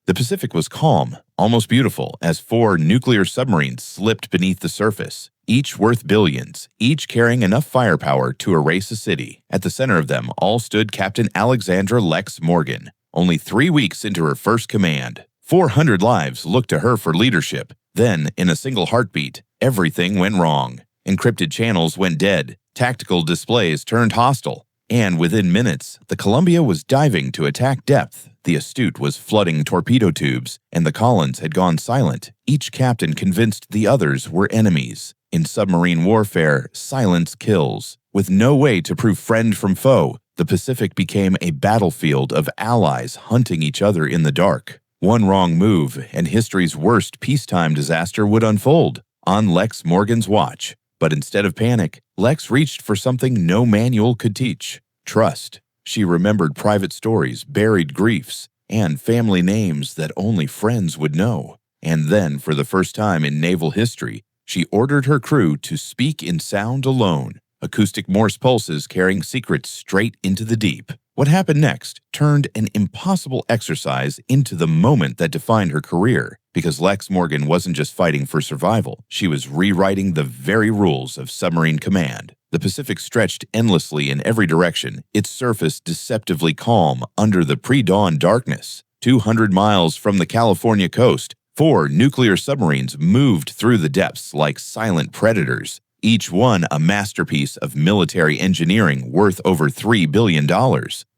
The Pacific was calm, almost beautiful, as 4 nuclear submarines slipped beneath the surface, each worth billions, each carrying enough firepower to erase a city. At the center of them all stood Captain Alexandra Lex Morgan, only 3 weeks into her first command. 400 lives looked to her for leadership. Then, in a single heartbeat, everything went wrong. Encrypted channels went dead, tactical displays turned hostile, and within minutes, the Columbia was diving to attack depth. The Astute was flooding torpedo tubes, and the Collins had gone silent, each captain convinced the others were enemies. In submarine warfare, silence kills. With no way to prove friend from foe, the Pacific became a battlefield of allies hunting each other in the dark. One wrong move, and history's worst peacetime disaster would unfold on Lex Morgan's watch. But instead of panic, Lex reached for something no manual could teach: trust. She remembered private stories, buried griefs, and family names that only friends would know. And then, for the first time in naval history, she ordered her crew to speak in sound alone, acoustic Morse pulses carrying secrets straight into the deep. What happened next turned an impossible exercise into the moment that defined her career, because Lex Morgan wasn't just fighting for survival, she was rewriting the very rules of submarine command. The Pacific stretched endlessly in every direction, its surface deceptively calm under the pre-dawn darkness. 200 miles from the California coast, 4 nuclear submarines moved through the depths like silent predators, each one a masterpiece of military engineering worth over $3 billion.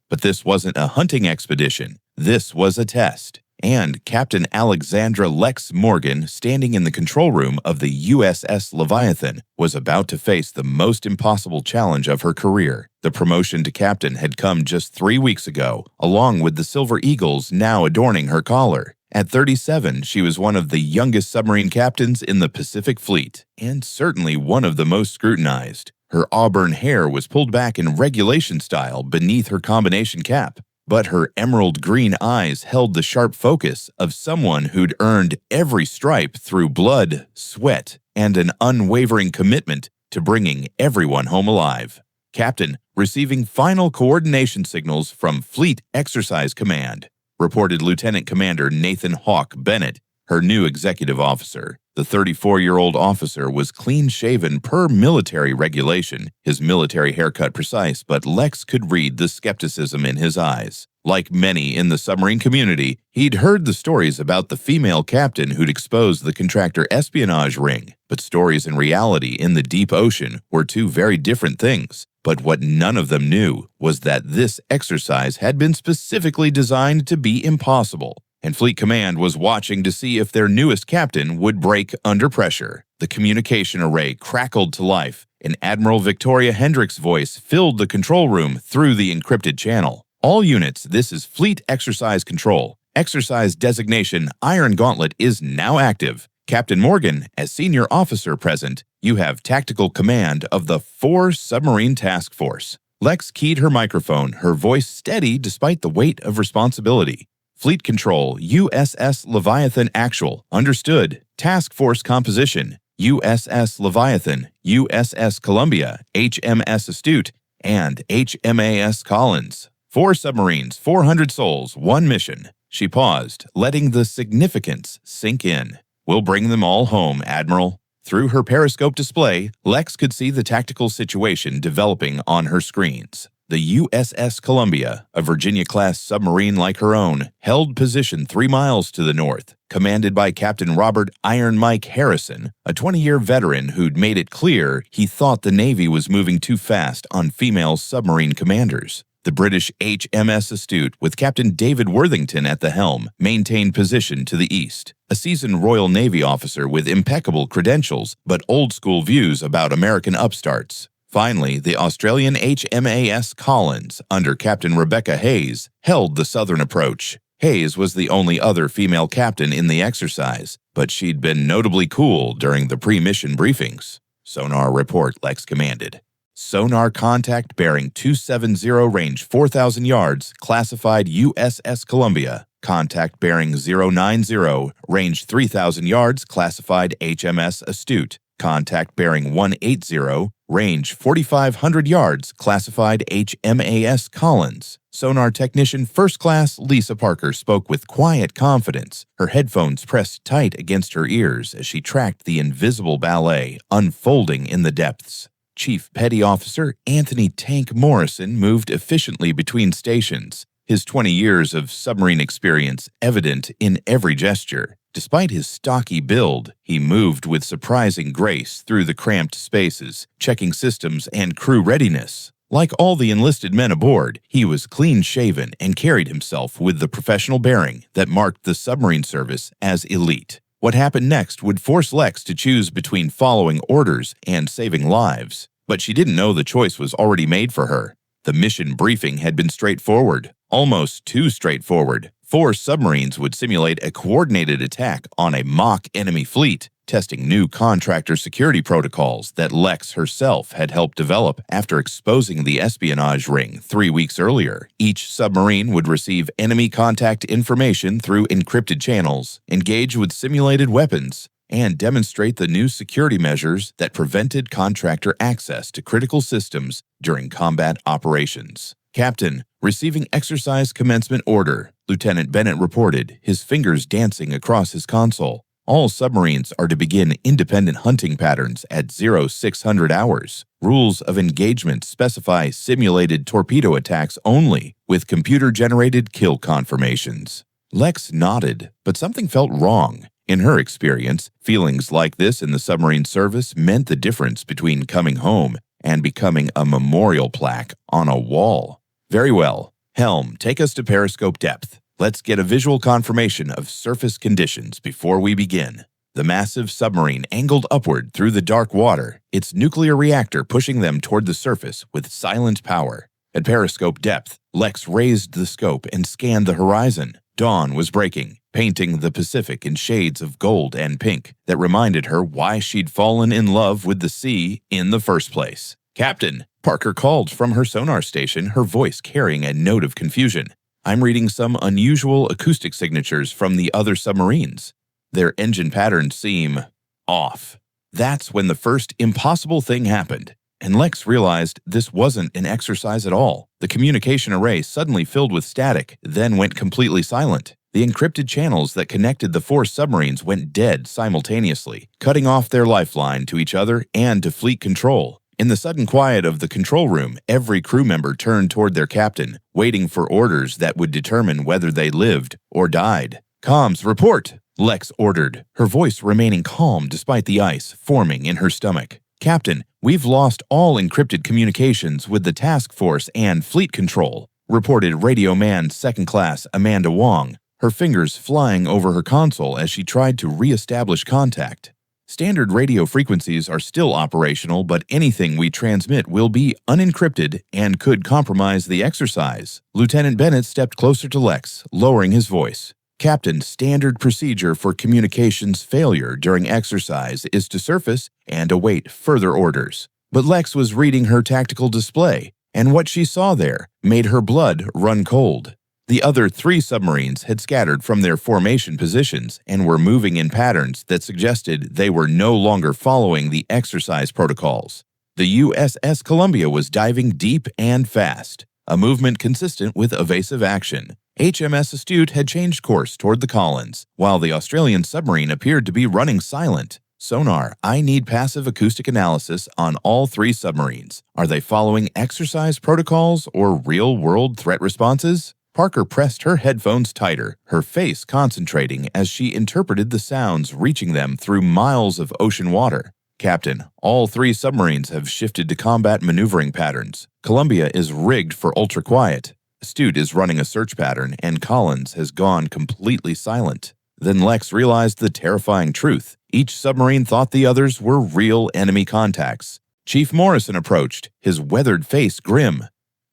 But this wasn't a hunting expedition. This was a test. And Captain Alexandra Lex Morgan, standing in the control room of the USS Leviathan, was about to face the most impossible challenge of her career. The promotion to captain had come just 3 weeks ago, along with the silver eagles now adorning her collar. At 37, she was one of the youngest submarine captains in the Pacific Fleet, and certainly one of the most scrutinized. Her auburn hair was pulled back in regulation style beneath her combination cap, but her emerald green eyes held the sharp focus of someone who'd earned every stripe through blood, sweat, and an unwavering commitment to bringing everyone home alive. Captain, receiving final coordination signals from Fleet Exercise Command, reported Lieutenant Commander Nathan Hawk Bennett, her new executive officer. The 34-year-old officer was clean-shaven per military regulation, his military haircut precise, but Lex could read the skepticism in his eyes. Like many in the submarine community, he'd heard the stories about the female captain who'd exposed the contractor espionage ring, but stories and reality in the deep ocean were two very different things. But what none of them knew was that this exercise had been specifically designed to be impossible, and Fleet Command was watching to see if their newest captain would break under pressure. The communication array crackled to life, and Admiral Victoria Hendrick's voice filled the control room through the encrypted channel. All units, this is Fleet Exercise Control. Exercise designation Iron Gauntlet is now active. Captain Morgan, as senior officer present, you have tactical command of the 4 Submarine Task Force. Lex keyed her microphone, her voice steady despite the weight of responsibility. Fleet Control, USS Leviathan Actual, understood. Task Force Composition, USS Leviathan, USS Columbia, HMS Astute, and HMAS Collins. 4 submarines, 400 souls, 1 mission. She paused, letting the significance sink in. We'll bring them all home, Admiral. Through her periscope display, Lex could see the tactical situation developing on her screens. The USS Columbia, a Virginia-class submarine like her own, held position 3 miles to the north, commanded by Captain Robert Iron Mike Harrison, a 20-year veteran who'd made it clear he thought the Navy was moving too fast on female submarine commanders. The British HMS Astute, with Captain David Worthington at the helm, maintained position to the east. A seasoned Royal Navy officer with impeccable credentials but old-school views about American upstarts. Finally, the Australian HMAS Collins, under Captain Rebecca Hayes, held the southern approach. Hayes was the only other female captain in the exercise, but she'd been notably cool during the pre-mission briefings. Sonar report, Lex commanded. Sonar contact bearing 270, range 4,000 yards, classified USS Columbia. Contact bearing 090, range 3,000 yards, classified HMS Astute. Contact bearing 180, range 4,500 yards, classified HMAS Collins. Sonar technician First Class Lisa Parker spoke with quiet confidence, her headphones pressed tight against her ears as she tracked the invisible ballet unfolding in the depths. Chief Petty Officer Anthony Tank Morrison moved efficiently between stations, his 20 years of submarine experience evident in every gesture. Despite his stocky build, he moved with surprising grace through the cramped spaces, checking systems and crew readiness. Like all the enlisted men aboard, he was clean-shaven and carried himself with the professional bearing that marked the submarine service as elite. What happened next would force Lex to choose between following orders and saving lives. But she didn't know the choice was already made for her. The mission briefing had been straightforward, almost too straightforward. 4 submarines would simulate a coordinated attack on a mock enemy fleet, testing new contractor security protocols that Lex herself had helped develop after exposing the espionage ring 3 weeks earlier. Each submarine would receive enemy contact information through encrypted channels, engage with simulated weapons, and demonstrate the new security measures that prevented contractor access to critical systems during combat operations. Captain, receiving exercise commencement order, Lieutenant Bennett reported, his fingers dancing across his console. All submarines are to begin independent hunting patterns at 0600 hours. Rules of engagement specify simulated torpedo attacks only, with computer-generated kill confirmations. Lex nodded, but something felt wrong. In her experience, feelings like this in the submarine service meant the difference between coming home and becoming a memorial plaque on a wall. Very well. Helm, take us to periscope depth. Let's get a visual confirmation of surface conditions before we begin. The massive submarine angled upward through the dark water, its nuclear reactor pushing them toward the surface with silent power. At periscope depth, Lex raised the scope and scanned the horizon. Dawn was breaking, painting the Pacific in shades of gold and pink that reminded her why she'd fallen in love with the sea in the first place. "Captain," Parker called from her sonar station, her voice carrying a note of confusion. "I'm reading some unusual acoustic signatures from the other submarines. Their engine patterns seem off." That's when the first impossible thing happened, and Lex realized this wasn't an exercise at all. The communication array suddenly filled with static, then went completely silent. The encrypted channels that connected the 4 submarines went dead simultaneously, cutting off their lifeline to each other and to fleet control. In the sudden quiet of the control room, every crew member turned toward their captain, waiting for orders that would determine whether they lived or died. "Comms, report!" Lex ordered, her voice remaining calm despite the ice forming in her stomach. "Captain, we've lost all encrypted communications with the task force and fleet control," reported Radio Man Second Class Amanda Wong, her fingers flying over her console as she tried to re-establish contact. "Standard radio frequencies are still operational, but anything we transmit will be unencrypted and could compromise the exercise." Lieutenant Bennett stepped closer to Lex, lowering his voice. "Captain, standard procedure for communications failure during exercise is to surface and await further orders." But Lex was reading her tactical display, and what she saw there made her blood run cold. The other 3 submarines had scattered from their formation positions and were moving in patterns that suggested they were no longer following the exercise protocols. The USS Columbia was diving deep and fast, a movement consistent with evasive action. HMS Astute had changed course toward the Collins, while the Australian submarine appeared to be running silent. "Sonar, I need passive acoustic analysis on all 3 submarines. Are they following exercise protocols or real-world threat responses?" Parker pressed her headphones tighter, her face concentrating as she interpreted the sounds reaching them through miles of ocean water. "Captain, all 3 submarines have shifted to combat maneuvering patterns. Columbia is rigged for ultra-quiet. Astute is running a search pattern, and Collins has gone completely silent." Then Lex realized the terrifying truth. Each submarine thought the others were real enemy contacts. Chief Morrison approached, his weathered face grim.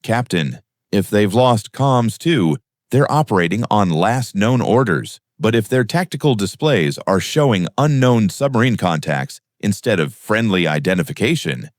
"Captain, if they've lost comms too, they're operating on last known orders. But if their tactical displays are showing unknown submarine contacts instead of friendly identification..."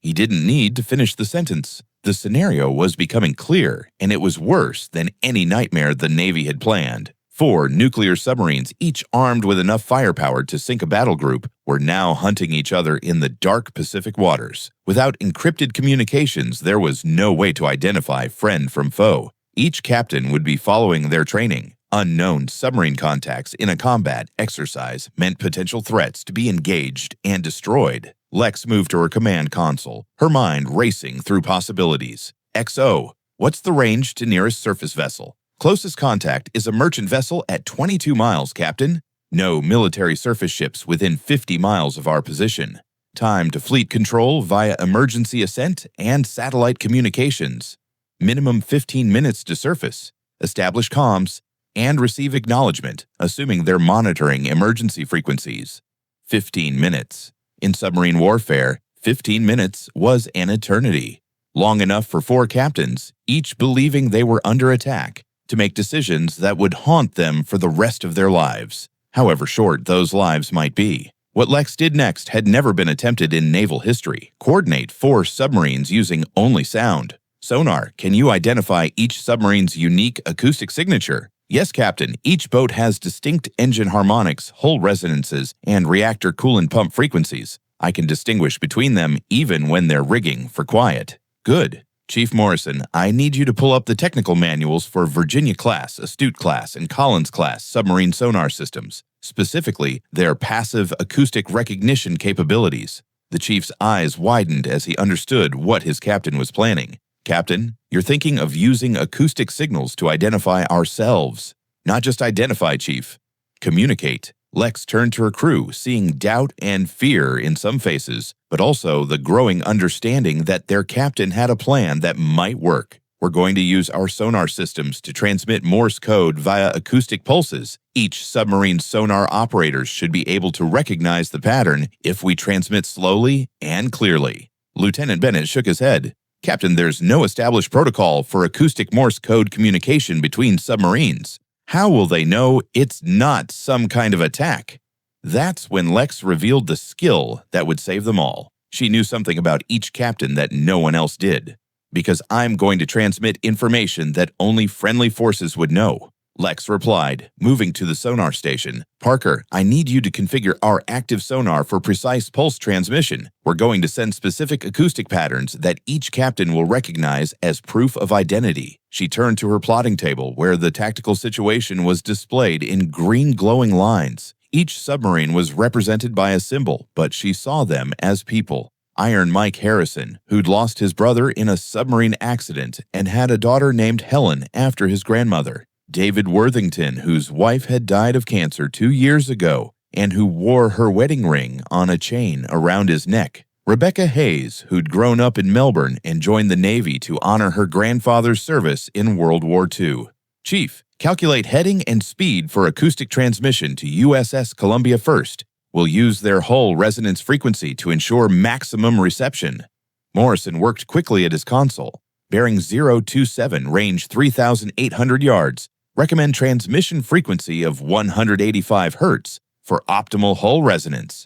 He didn't need to finish the sentence. The scenario was becoming clear, and it was worse than any nightmare the Navy had planned. 4 nuclear submarines, each armed with enough firepower to sink a battle group, were now hunting each other in the dark Pacific waters. Without encrypted communications, there was no way to identify friend from foe. Each captain would be following their training. Unknown submarine contacts in a combat exercise meant potential threats to be engaged and destroyed. Lex moved to her command console, her mind racing through possibilities. XO, what's the range to nearest surface vessel? Closest contact is a merchant vessel at 22 miles, Captain. No military surface ships within 50 miles of our position. Time to fleet control via emergency ascent and satellite communications. Minimum 15 minutes to surface. Establish comms and receive acknowledgement, assuming they're monitoring emergency frequencies. 15 minutes. In submarine warfare, 15 minutes was an eternity. Long enough for 4 captains, each believing they were under attack, to make decisions that would haunt them for the rest of their lives, however short those lives might be. What Lex did next had never been attempted in naval history. Coordinate 4 submarines using only sound. Sonar, can you identify each submarine's unique acoustic signature? Yes, Captain. Each boat has distinct engine harmonics, hull resonances, and reactor coolant pump frequencies. I can distinguish between them even when they're rigging for quiet. Good. Chief Morrison, I need you to pull up the technical manuals for Virginia-class, Astute-class, and Collins-class submarine sonar systems, specifically their passive acoustic recognition capabilities. The chief's eyes widened as he understood what his captain was planning. Captain, you're thinking of using acoustic signals to identify ourselves. Not just identify, Chief. Communicate. Lex turned to her crew, seeing doubt and fear in some faces, but also the growing understanding that their captain had a plan that might work. We're going to use our sonar systems to transmit Morse code via acoustic pulses. Each submarine sonar operators should be able to recognize the pattern if we transmit slowly and clearly. Lieutenant Bennett shook his head. Captain, there's no established protocol for acoustic Morse code communication between submarines. How will they know it's not some kind of attack? That's when Lex revealed the skill that would save them all. She knew something about each captain that no one else did. Because I'm going to transmit information that only friendly forces would know. Lex replied, moving to the sonar station. Parker, I need you to configure our active sonar for precise pulse transmission. We're going to send specific acoustic patterns that each captain will recognize as proof of identity. She turned to her plotting table where the tactical situation was displayed in green glowing lines. Each submarine was represented by a symbol, but she saw them as people. Iron Mike Harrison, who'd lost his brother in a submarine accident and had a daughter named Helen after his grandmother. David Worthington, whose wife had died of cancer 2 years ago and who wore her wedding ring on a chain around his neck. Rebecca Hayes, who'd grown up in Melbourne and joined the Navy to honor her grandfather's service in World War II. Chief, calculate heading and speed for acoustic transmission to USS Columbia first. We'll use their hull resonance frequency to ensure maximum reception. Morrison worked quickly at his console. Bearing 027, range 3,800 yards. Recommend transmission frequency of 185 Hz for optimal hull resonance.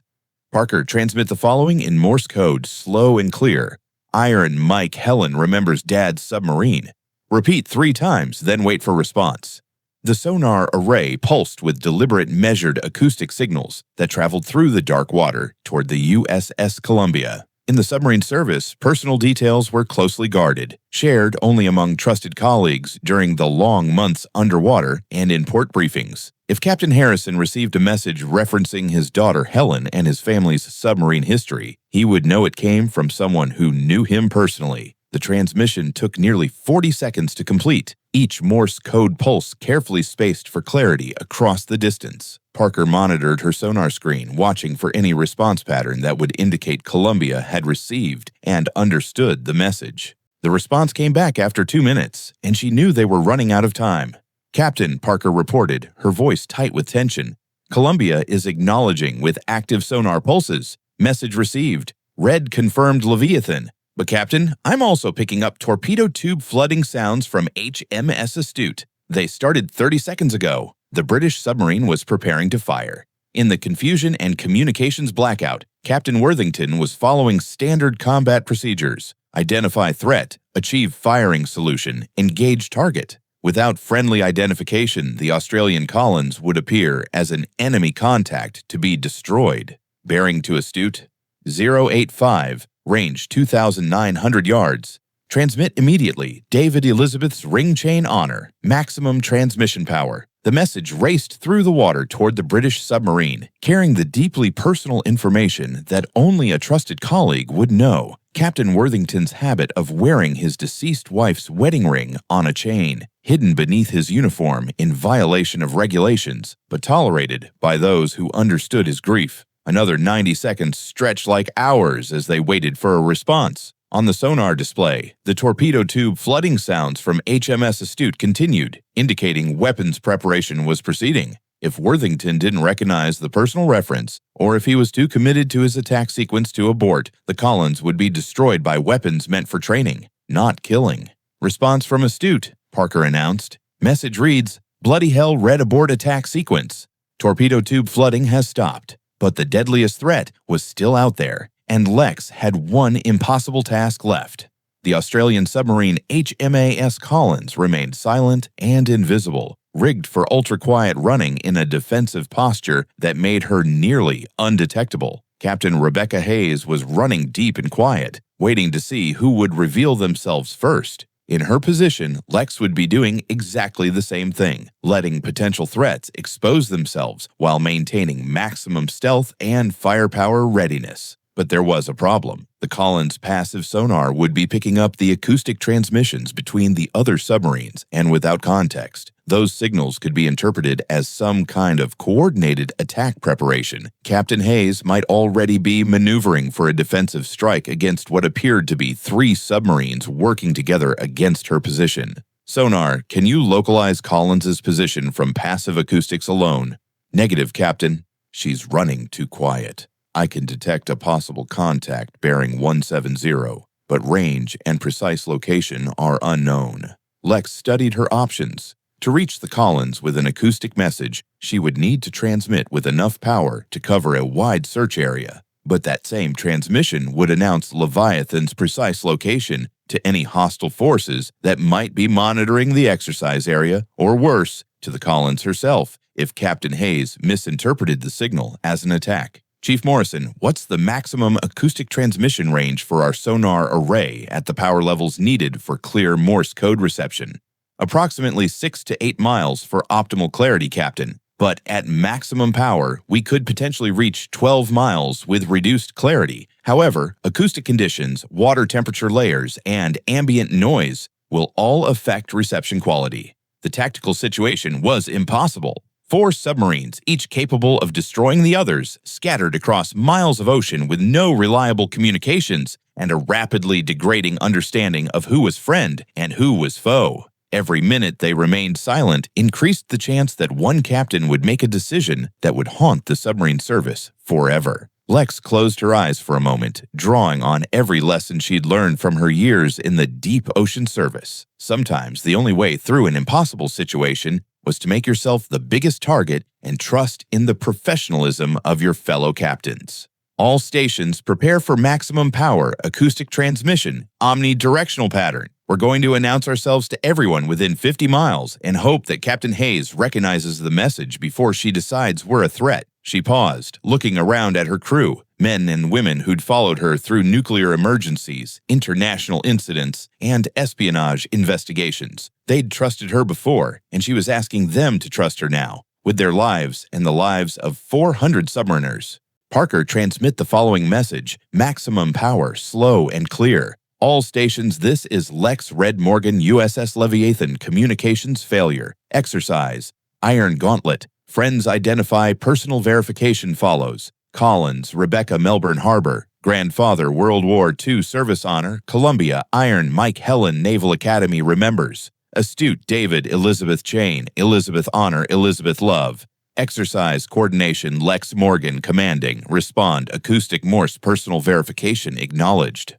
Parker, transmit the following in Morse code, slow and clear. Iron Mike Helen remembers Dad's submarine. Repeat 3 times, then wait for response. The sonar array pulsed with deliberate measured acoustic signals that traveled through the dark water toward the USS Columbia. In the submarine service, personal details were closely guarded, shared only among trusted colleagues during the long months underwater and in port briefings. If Captain Harrison received a message referencing his daughter Helen and his family's submarine history, he would know it came from someone who knew him personally. The transmission took nearly 40 seconds to complete, each Morse code pulse carefully spaced for clarity across the distance. Parker monitored her sonar screen, watching for any response pattern that would indicate Columbia had received and understood the message. The response came back after 2 minutes, and she knew they were running out of time. Captain, Parker reported, her voice tight with tension. Columbia is acknowledging with active sonar pulses. Message received. Red confirmed Leviathan. But Captain, I'm also picking up torpedo tube flooding sounds from HMS Astute. They started 30 seconds ago. The British submarine was preparing to fire. In the confusion and communications blackout, Captain Worthington was following standard combat procedures. Identify threat, achieve firing solution, engage target. Without friendly identification, the Australian Collins would appear as an enemy contact to be destroyed. Bearing to Astute, 085, range 2,900 yards. Transmit immediately. David Elizabeth's ring chain honor. Maximum transmission power. The message raced through the water toward the British submarine, carrying the deeply personal information that only a trusted colleague would know. Captain Worthington's habit of wearing his deceased wife's wedding ring on a chain, hidden beneath his uniform in violation of regulations, but tolerated by those who understood his grief. Another 90 seconds stretched like hours as they waited for a response. On the sonar display, the torpedo tube flooding sounds from HMS Astute continued, indicating weapons preparation was proceeding. If Worthington didn't recognize the personal reference, or if he was too committed to his attack sequence to abort, the Collins would be destroyed by weapons meant for training, not killing. Response from Astute, Parker announced. Message reads, "Bloody hell, red abort attack sequence. Torpedo tube flooding has stopped, but the deadliest threat was still out there, and Lex had one impossible task left." The Australian submarine HMAS Collins remained silent and invisible, rigged for ultra-quiet running in a defensive posture that made her nearly undetectable. Captain Rebecca Hayes was running deep and quiet, waiting to see who would reveal themselves first. In her position, Lex would be doing exactly the same thing, letting potential threats expose themselves while maintaining maximum stealth and firepower readiness. But there was a problem. The Collins' passive sonar would be picking up the acoustic transmissions between the other submarines, and without context, those signals could be interpreted as some kind of coordinated attack preparation. Captain Hayes might already be maneuvering for a defensive strike against what appeared to be 3 submarines working together against her position. Sonar, can you localize Collins's position from passive acoustics alone? Negative, Captain. She's running too quiet. I can detect a possible contact bearing 170, but range and precise location are unknown. Lex studied her options. To reach the Collins with an acoustic message, she would need to transmit with enough power to cover a wide search area. But that same transmission would announce Leviathan's precise location to any hostile forces that might be monitoring the exercise area, or worse, to the Collins herself if Captain Hayes misinterpreted the signal as an attack. Chief Morrison, what's the maximum acoustic transmission range for our sonar array at the power levels needed for clear Morse code reception? Approximately 6 to 8 miles for optimal clarity, Captain. But at maximum power, we could potentially reach 12 miles with reduced clarity. However, acoustic conditions, water temperature layers, and ambient noise will all affect reception quality. The tactical situation was impossible. 4 submarines, each capable of destroying the others, scattered across miles of ocean with no reliable communications and a rapidly degrading understanding of who was friend and who was foe. Every minute they remained silent increased the chance that one captain would make a decision that would haunt the submarine service forever. Lex closed her eyes for a moment, drawing on every lesson she'd learned from her years in the deep ocean service. Sometimes the only way through an impossible situation was to make yourself the biggest target and trust in the professionalism of your fellow captains. All stations prepare for maximum power acoustic transmission, omnidirectional pattern. We're going to announce ourselves to everyone within 50 miles and hope that Captain Hayes recognizes the message before she decides we're a threat. She paused, looking around at her crew, men and women who'd followed her through nuclear emergencies, international incidents, and espionage investigations. They'd trusted her before, and she was asking them to trust her now, with their lives and the lives of 400 submariners. Parker, transmit the following message: maximum power, slow and clear. All stations, this is Lex Morgan USS Leviathan communications failure. Exercise. Iron Gauntlet. Friends identify, personal verification follows. Collins, Rebecca, Melbourne Harbor. Grandfather, World War II service honor. Columbia, Iron, Mike Helen, Naval Academy remembers. Astute, David, Elizabeth Chain, Elizabeth Honor, Elizabeth Love. Exercise coordination, Lex Morgan commanding. Respond, acoustic Morse personal verification acknowledged.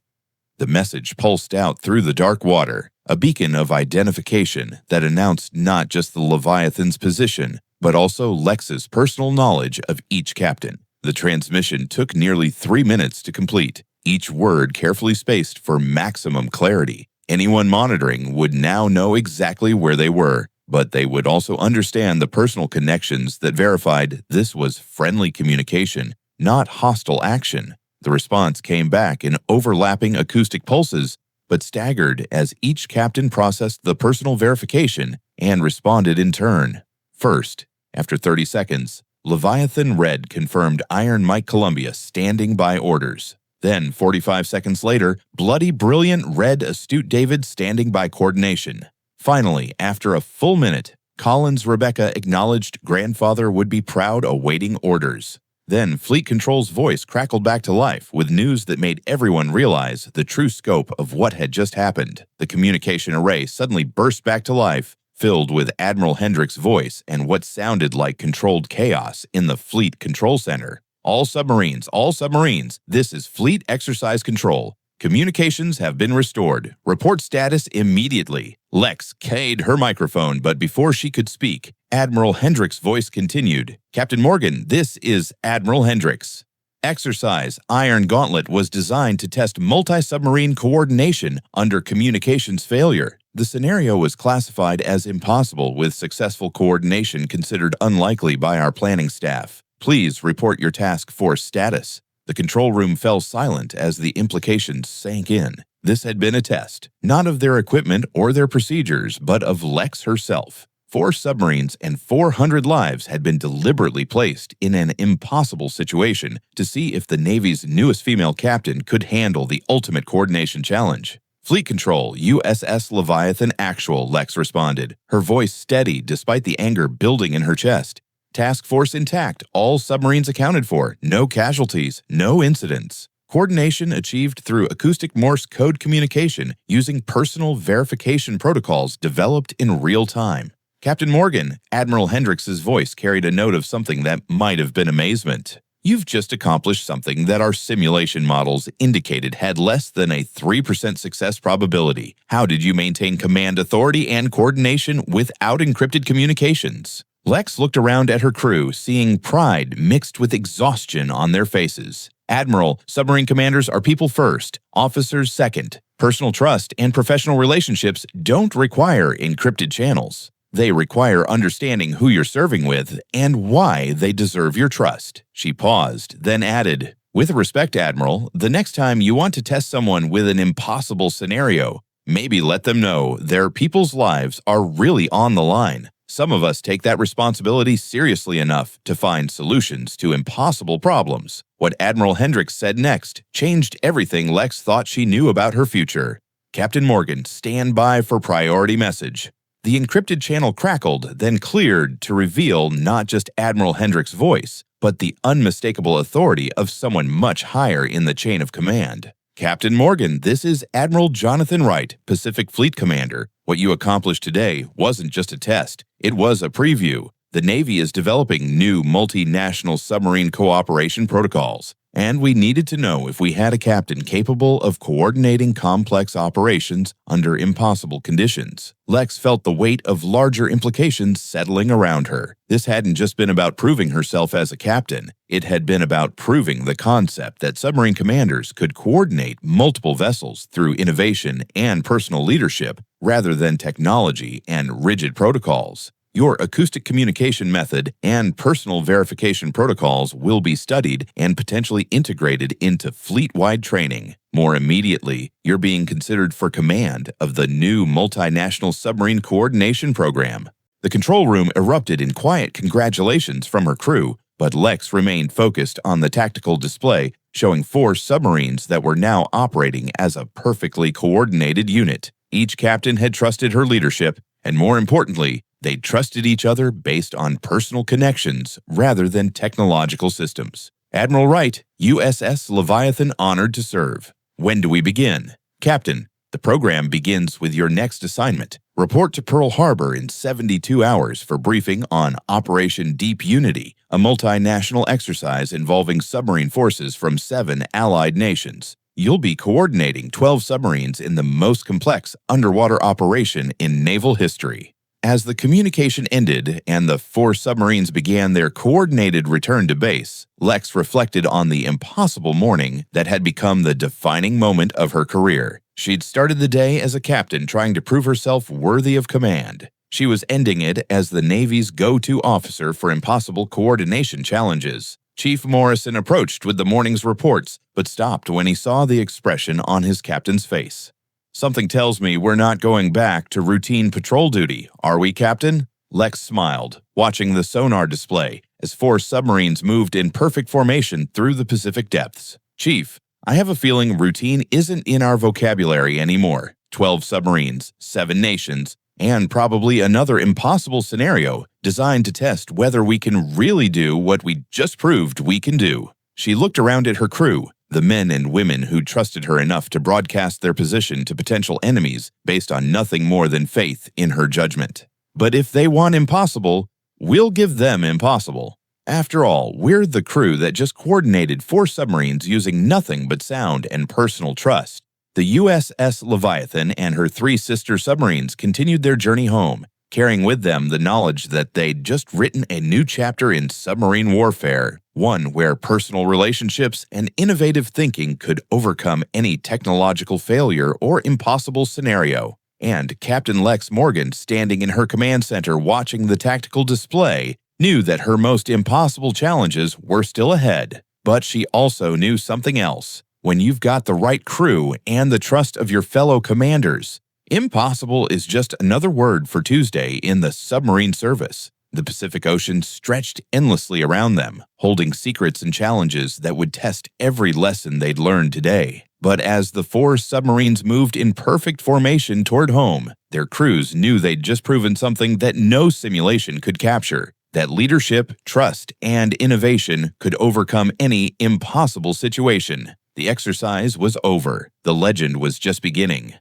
The message pulsed out through the dark water, a beacon of identification that announced not just the Leviathan's position, but also Lex's personal knowledge of each captain. The transmission took nearly 3 minutes to complete, each word carefully spaced for maximum clarity. Anyone monitoring would now know exactly where they were, but they would also understand the personal connections that verified this was friendly communication, not hostile action. The response came back in overlapping acoustic pulses, but staggered as each captain processed the personal verification and responded in turn. First, after 30 seconds, Leviathan Red confirmed Iron Mike Columbia standing by orders. Then, 45 seconds later, Bloody Brilliant Red Astute David standing by coordination. Finally, after a full minute, Collins Rebecca acknowledged grandfather would be proud awaiting orders. Then Fleet Control's voice crackled back to life with news that made everyone realize the true scope of what had just happened. The communication array suddenly burst back to life, filled with Admiral Hendrick's voice and what sounded like controlled chaos in the Fleet Control Center. All submarines, this is Fleet Exercise Control. Communications have been restored. Report status immediately. Lex keyed her microphone, but before she could speak, Admiral Hendrick's voice continued. Captain Morgan, this is Admiral Hendricks. Exercise Iron Gauntlet was designed to test multi-submarine coordination under communications failure. The scenario was classified as impossible, with successful coordination considered unlikely by our planning staff. Please report your task force status. The control room fell silent as the implications sank in. This had been a test, not of their equipment or their procedures, but of Lex herself. 4 submarines and 400 lives had been deliberately placed in an impossible situation to see if the Navy's newest female captain could handle the ultimate coordination challenge. Fleet Control, USS Leviathan Actual, Lex responded, her voice steady despite the anger building in her chest. Task force intact, all submarines accounted for, no casualties, no incidents. Coordination achieved through acoustic Morse code communication using personal verification protocols developed in real time. Captain Morgan, Admiral Hendricks's voice carried a note of something that might have been amazement. You've just accomplished something that our simulation models indicated had less than a 3% success probability. How did you maintain command authority and coordination without encrypted communications? Lex looked around at her crew, seeing pride mixed with exhaustion on their faces. Admiral, submarine commanders are people first, officers second. Personal trust and professional relationships don't require encrypted channels. They require understanding who you're serving with and why they deserve your trust. She paused, then added, with respect, Admiral, the next time you want to test someone with an impossible scenario, maybe let them know their people's lives are really on the line. Some of us take that responsibility seriously enough to find solutions to impossible problems. What Admiral Hendricks said next changed everything Lex thought she knew about her future. Captain Morgan, stand by for priority message. The encrypted channel crackled, then cleared to reveal not just Admiral Hendrick's voice, but the unmistakable authority of someone much higher in the chain of command. Captain Morgan, this is Admiral Jonathan Wright, Pacific Fleet Commander. What you accomplished today wasn't just a test, it was a preview. The Navy is developing new multinational submarine cooperation protocols, and we needed to know if we had a captain capable of coordinating complex operations under impossible conditions. Lex felt the weight of larger implications settling around her. This hadn't just been about proving herself as a captain. It had been about proving the concept that submarine commanders could coordinate multiple vessels through innovation and personal leadership rather than technology and rigid protocols. Your acoustic communication method and personal verification protocols will be studied and potentially integrated into fleet-wide training. More immediately, you're being considered for command of the new multinational submarine coordination program. The control room erupted in quiet congratulations from her crew, but Lex remained focused on the tactical display, showing 4 submarines that were now operating as a perfectly coordinated unit. Each captain had trusted her leadership, and more importantly, they trusted each other based on personal connections rather than technological systems. Admiral Wright, USS Leviathan honored to serve. When do we begin? Captain, the program begins with your next assignment. Report to Pearl Harbor in 72 hours for briefing on Operation Deep Unity, a multinational exercise involving submarine forces from 7 allied nations. You'll be coordinating 12 submarines in the most complex underwater operation in naval history. As the communication ended and the 4 submarines began their coordinated return to base, Lex reflected on the impossible morning that had become the defining moment of her career. She'd started the day as a captain trying to prove herself worthy of command. She was ending it as the Navy's go-to officer for impossible coordination challenges. Chief Morrison approached with the morning's reports, but stopped when he saw the expression on his captain's face. "Something tells me we're not going back to routine patrol duty, are we, Captain?" Lex smiled, watching the sonar display as 4 submarines moved in perfect formation through the Pacific depths. "Chief, I have a feeling routine isn't in our vocabulary anymore. 12 submarines, 7 nations, and probably another impossible scenario designed to test whether we can really do what we just proved we can do." She looked around at her crew, the men and women who trusted her enough to broadcast their position to potential enemies based on nothing more than faith in her judgment. "But if they want impossible, we'll give them impossible. After all, we're the crew that just coordinated 4 submarines using nothing but sound and personal trust." The USS Leviathan and her 3 sister submarines continued their journey home, carrying with them the knowledge that they'd just written a new chapter in submarine warfare, one where personal relationships and innovative thinking could overcome any technological failure or impossible scenario. And Captain Lex Morgan, standing in her command center watching the tactical display, knew that her most impossible challenges were still ahead. But she also knew something else. When you've got the right crew and the trust of your fellow commanders, impossible is just another word for Tuesday in the submarine service. The Pacific Ocean stretched endlessly around them, holding secrets and challenges that would test every lesson they'd learned today. But as the 4 submarines moved in perfect formation toward home, their crews knew they'd just proven something that no simulation could capture: that leadership, trust, and innovation could overcome any impossible situation. The exercise was over. The legend was just beginning.